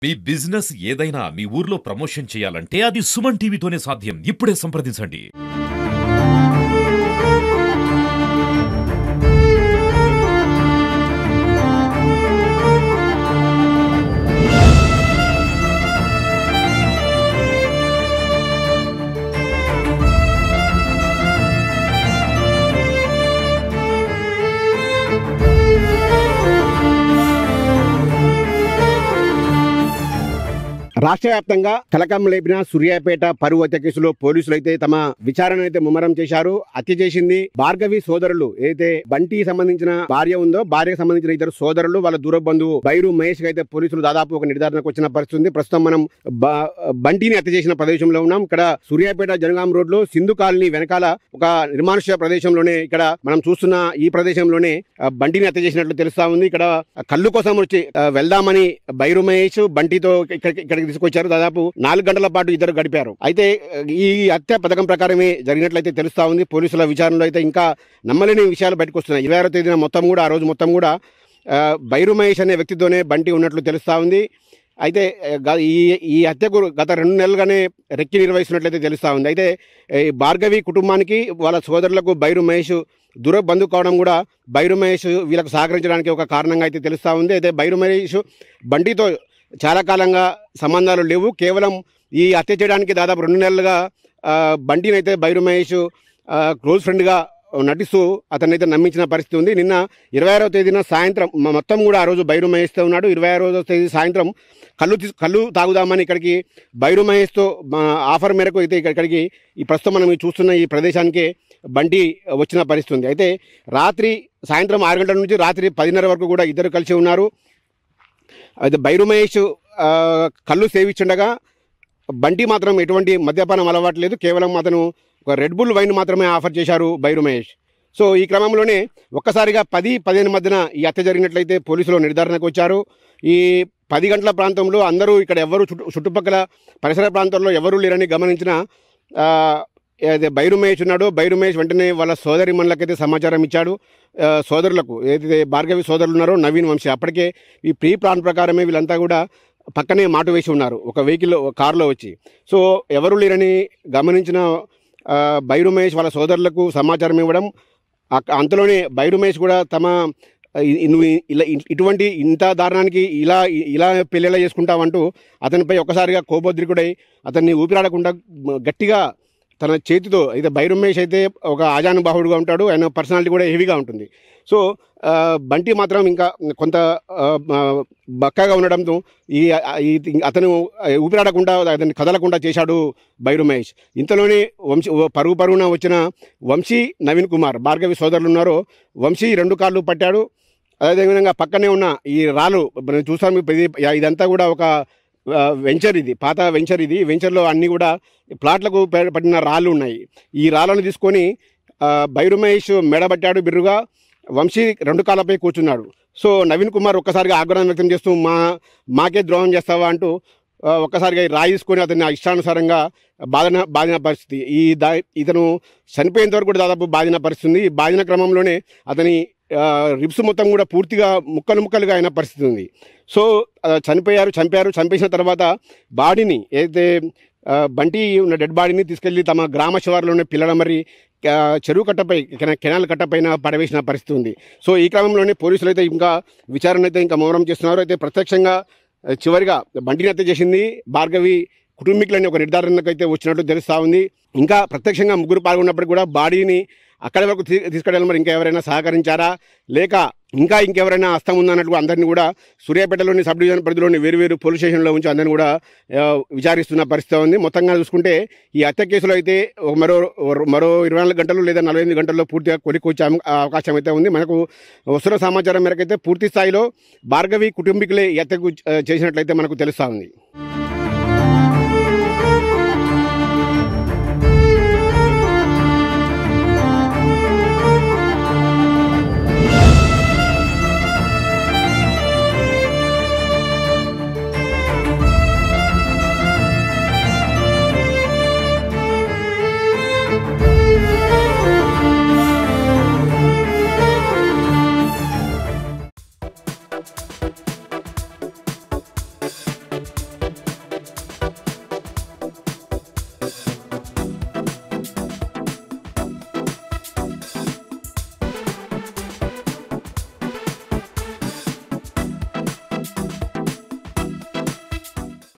మీ business ఏదైనా మీ ఊర్లో promotion చేయాలంటే అది సుమన్ టీవీతోనే సాధ్యం. ఇప్పుడే సంప్రదించండి. రాష్ట్ర వ్యాప్తంగా కలకం లేపిన సూర్యాపేట పరువు హత్య కేసులో పోలీసులు అయితే తమ విచారణ అయితే ముమ్మరం చేశారు. హత్య చేసింది భార్గవి సోదరులు. ఏదైతే బంటి సంబంధించిన భార్య ఉందో, భార్యకు సంబంధించిన ఇద్దరు సోదరులు, వాళ్ళ దూర బంధువు బైరు మహేష్ అయితే పోలీసులు దాదాపు ఒక నిర్ధారణకు వచ్చిన పరిస్థితి ఉంది. ప్రస్తుతం మనం బంటిని హత్య చేసిన ప్రదేశంలో ఉన్నాం. ఇక్కడ సూర్యాపేట జనగాం రోడ్ లో సింధు కాలనీ వెనకాల ఒక నిర్మానుష్య ప్రదేశంలోనే ఇక్కడ మనం చూస్తున్న ఈ ప్రదేశంలోనే బంటిని హత్య చేసినట్లు తెలుస్తా ఉంది. ఇక్కడ కళ్ళు కోసం వచ్చి వెళ్దామని బైరు మహేష్ బంటితో ఇక్కడికి తీసుకొచ్చారు. దాదాపు 4 గంటల పాటు ఇద్దరు గడిపారు. అయితే ఈ హత్య పథకం ప్రకారమే జరిగినట్లయితే తెలుస్తా ఉంది. పోలీసుల విచారణలో అయితే ఇంకా నమ్మలేని విషయాలు బయటకు వస్తున్నాయి. 26వ తేదీన ఆ రోజు మొత్తం కూడా బైరు మహేష్ అనే వ్యక్తితోనే బంటి ఉన్నట్లు తెలుస్తా ఉంది. అయితే ఈ హత్యకు గత 2 నెలలుగానే రెక్కి నిర్వహిస్తున్నట్లయితే తెలుస్తా ఉంది. అయితే భార్గవి కుటుంబానికి వాళ్ళ సోదరులకు బైరు మహేష్ దూర బంధువు కావడం కూడా బైరు మహేష్ వీళ్ళకు సహకరించడానికి ఒక కారణంగా అయితే తెలుస్తా ఉంది. అయితే బైరు మహేష్ బంటితో చాలా కాలంగా సంబంధాలు లేవు. కేవలం ఈ హత్య చేయడానికి దాదాపు 2 నెలలుగా బంటిని అయితే బైరు మహేష్ క్లోజ్ ఫ్రెండ్గా నటిస్తూ అతనైతే నమ్మించిన పరిస్థితి ఉంది. నిన్న 26వ తేదీన సాయంత్రం మొత్తం కూడా ఆ రోజు బైరు మహేష్తో ఉన్నాడు. 26వ తేదీ సాయంత్రం కళ్ళు తాగుదామని ఇక్కడికి బైరు మహేష్తో ఆఫర్ మేరకు అయితే ఇక్కడికి ఈ ప్రస్తుతం మనం చూస్తున్న ఈ ప్రదేశానికి బంటి వచ్చిన పరిస్థితి ఉంది. అయితే సాయంత్రం 6 గంటల నుంచి రాత్రి 10:30 వరకు కూడా ఇద్దరు కలిసి ఉన్నారు. అయితే బైరు మహేష్ కళ్ళు సేవించుండగా బంటి మాత్రం ఎటువంటి మద్యపానం అలవాట్లేదు. కేవలం అతను ఒక రెడ్ బుల్ వైన్ మాత్రమే ఆఫర్ చేశారు బైరు మహేష్. సో ఈ క్రమంలోనే ఒక్కసారిగా 10-15 మధ్యన ఈ హత్య జరిగినట్లయితే పోలీసులు నిర్ధారణకు వచ్చారు. ఈ 10 గంటల ప్రాంతంలో అందరూ ఇక్కడ ఎవరు చుట్టుపక్కల పరిసర ప్రాంతాల్లో ఎవరూ లేరని గమనించిన ఏదైతే బైరు మహేష్ ఉన్నాడో, బైరు మహేష్ వెంటనే వాళ్ళ సోదరి మనులకైతే సమాచారం ఇచ్చాడు. సోదరులకు ఏదైతే భార్గవి సోదరులు ఉన్నారో నవీన్ వంశీ, అప్పటికే ఈ ప్రీ ప్లాన్ ప్రకారమే వీళ్ళంతా కూడా పక్కనే మాటు వేసి ఉన్నారు ఒక కారులో వచ్చి. సో ఎవరు లేరని గమనించిన బైరు మహేష్ వాళ్ళ సోదరులకు సమాచారం ఇవ్వడం, అంతలోనే బైరు మహేష్ కూడా నువ్వు ఇటువంటి ఇంత దారుణానికి ఇలా పెళ్ళిలా చేసుకుంటావంటూ అతనిపై ఒక్కసారిగా కోపోద్రికుడై అతన్ని ఊపిరాడకుండా గట్టిగా తన చేతితో, అయితే బైరు మహేష్ అయితే ఒక ఆజానుబాహుడుగా ఉంటాడు, ఆయన పర్సనాలిటీ కూడా హెవీగా ఉంటుంది. సో బంటి మాత్రం ఇంకా కొంత బక్కగా ఉండడంతో అతను ఊపిరాడకుండా అతన్ని కదలకుండా చేశాడు బైరు మహేష్. ఇంతలోనే పరుగున వచ్చిన వంశీ, నవీన్ కుమార్, భార్గవి సోదరులు ఉన్నారో వంశీ 2 కాళ్ళు పట్టాడు. అదేవిధంగా పక్కనే ఉన్న ఈ రాళ్ళు చూసాము. ఇదంతా కూడా ఒక వెంచర్, ఇది పాత వెంచర్. ఇది వెంచర్లో అన్నీ కూడా ప్లాట్లకు పడిన రాళ్ళు ఉన్నాయి. ఈ రాళ్ళను తీసుకొని బైరు మహేష్ మెడబట్టాడు బిర్రుగా. వంశీ 2 కాళ్ళపై కూర్చున్నాడు. సో నవీన్ కుమార్ ఒక్కసారిగా ఆగ్రహం వ్యక్తం చేస్తూ మాకే ద్రోహం చేస్తావా అంటూ ఒక్కసారిగా రాయి తీసుకొని అతన్ని ఇష్టానుసారంగా బాధిన పరిస్థితి. ఇతను చనిపోయేంత వరకు కూడా దాదాపు బాధిన పరిస్థితి. ఈ బాధిన క్రమంలోనే అతని రిబ్స్ మొత్తం కూడా పూర్తిగా ముక్కలుగా అయిన పరిస్థితి ఉంది. సో చంపేసిన తర్వాత బాడీని, ఏదైతే బంటి ఉన్న డెడ్ బాడీని తీసుకెళ్లి తమ గ్రామ శివారులోనే పిల్లడమర్రి చెరువు కట్టపై, కెనాల్ కట్టపైన పడవేసిన పరిస్థితి ఉంది. సో ఈ క్రమంలోనే పోలీసులు అయితే ఇంకా విచారణ అయితే ఇంకా ముమ్మరం చేస్తున్నారు. అయితే ప్రత్యక్షంగా చివరిగా బంటిని హత్య చేసింది భార్గవి కుటుంబీకులని ఒక నిర్ధారణకు అయితే వచ్చినట్లు తెలుస్తూ ఉంది. ఇంకా ప్రత్యక్షంగా 3 పాల్గొన్నప్పటికీ కూడా బాడీని అక్కడి వరకు తీసుకెళ్ళాలి. మరి ఇంకా ఎవరైనా సహకరించారా, లేక ఇంకెవరైనా హస్తం ఉందన్నట్టు అందరినీ కూడా సూర్యాపేటలోని సబ్ డివిజన్ పరిధిలోని వేరు పోలీస్ స్టేషన్లో ఉంచి అందరినీ కూడా విచారిస్తున్న పరిస్థితి ఉంది. మొత్తంగా చూసుకుంటే ఈ హత్య కేసులో అయితే మరో 24 గంటలు లేదా 48 గంటల్లో పూర్తిగా కొలికొచ్చే అవకాశం అయితే ఉంది. మనకు వస్తున్న సమాచారం మేరకైతే పూర్తి స్థాయిలో భార్గవి కుటుంబీకులే ఈ హత్యకు చేసినట్లయితే మనకు తెలుస్తూ ఉంది.